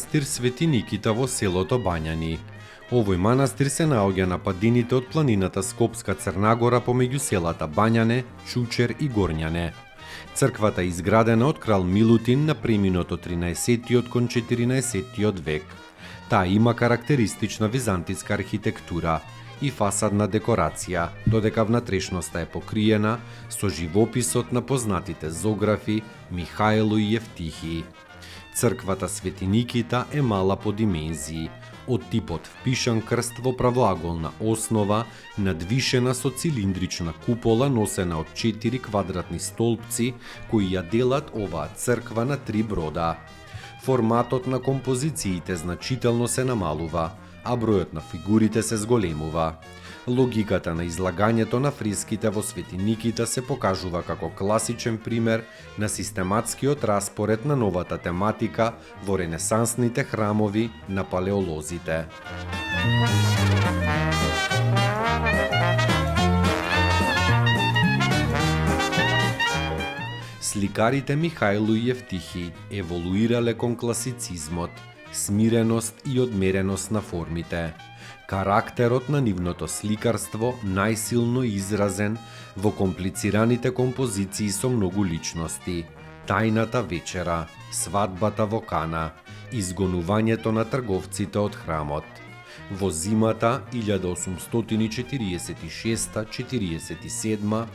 манастир Свети Никита во селото Бањани. Овој манастир се наоѓа на падините од планината Скопска Црнагора помеѓу селата Бањане, Чучер и Горњане. Црквата е изградена од крал Милутин на преминото 13-тиот кон 14-тиот век. Таа има карактеристична византиска архитектура и фасадна декорација, додека внатрешноста е покриена со живописот на познатите зографи Михаело и Евтихи. Црквата Свети Никита е мала по димензии, од типот впишан крст во правоаголна основа, надвишена со цилиндрична купола носена од 4 квадратни столпци кои ја делат оваа црква на 3 брода. Форматот на композициите значително се намалува, а бројот на фигурите се зголемува. Логиката на излагањето на фреските во Свети Никита се покажува како класичен пример на систематскиот распоред на новата тематика во ренесансните храмови на палеолозите. Сликарите Михаело и Евтихи еволуирале кон класицизмот, смиреност и одмереност на формите. Карактерот на нивното сликарство најсилно изразен во комплицираните композиции со многу личности. Тајната вечера, свадбата во Кана, изгонувањето на трговците од храмот. Во зимата 1846-47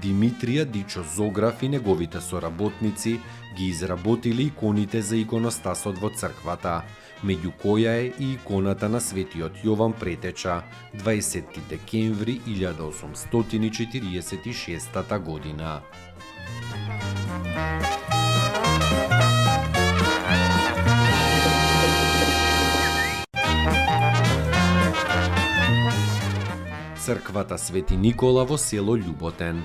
Димитрија Дичо Зограф и неговите соработници ги изработиле иконите за иконостасот во црквата, меѓу која е и иконата на Светиот Јован Претеча, 20 декември 1846 година. Црквата Свети Никола во село Љуботен.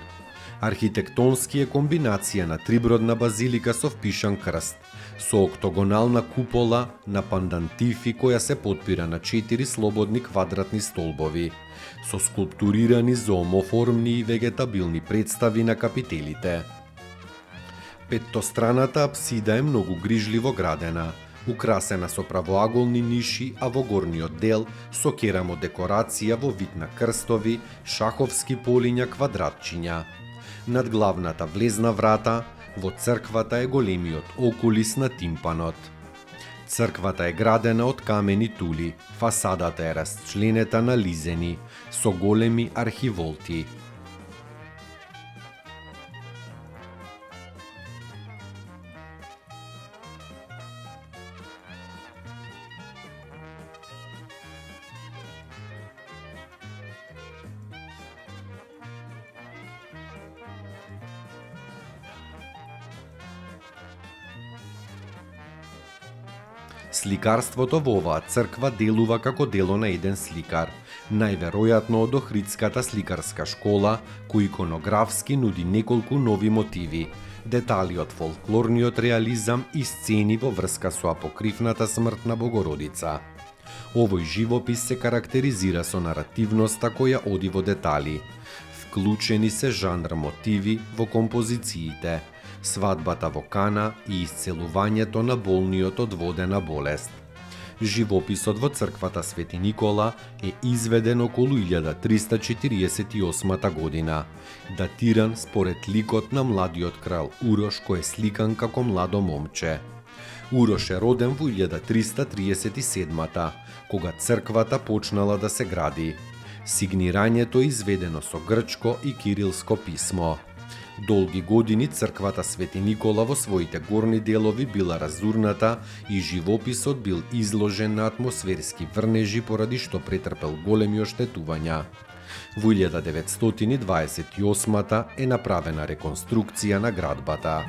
Архитектонски е комбинација на трибродна базилика со впишан крст, со октогонална купола на пандантифи која се потпира на 4 слободни квадратни столбови, со скулптурирани зоомоформни и вегетабилни представи на капителите. Петтостраната апсида е многу грижливо градена, украсена со правоаголни ниши, а во горниот дел со керамодекорација во вид на крстови, шаховски полиња, квадратчиња. Над главната влезна врата во црквата е големиот окулис на тимпанот. Црквата е градена од камени тули, фасадата е расчленета на лизени, со големи архиволти. Сликарството во оваа црква делува како дело на еден сликар, најверојатно од Охридската сликарска школа, кој иконографски нуди неколку нови мотиви, детали од фолклорниот реализам и сцени во врска со апокривната смрт на Богородица. Овој живопис се карактеризира со наративноста која оди во детали. Вклучени се жанр мотиви во композициите, свадбата во Кана и исцелувањето на болниот од водена болест. Живописот во црквата Свети Никола е изведен околу 1348 година, датиран според ликот на младиот крал Урош кој е сликан како младо момче. Урош е роден во 1337 кога црквата почнала да се гради. Сигнирањето е изведено со грчко и кирилско писмо. Долги години црквата Свети Никола во своите горни делови била разурната и живописот бил изложен на атмосферски врнежи поради што претрпел големи оштетувања. Во 1928 е направена реконструкција на градбата.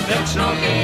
Vечно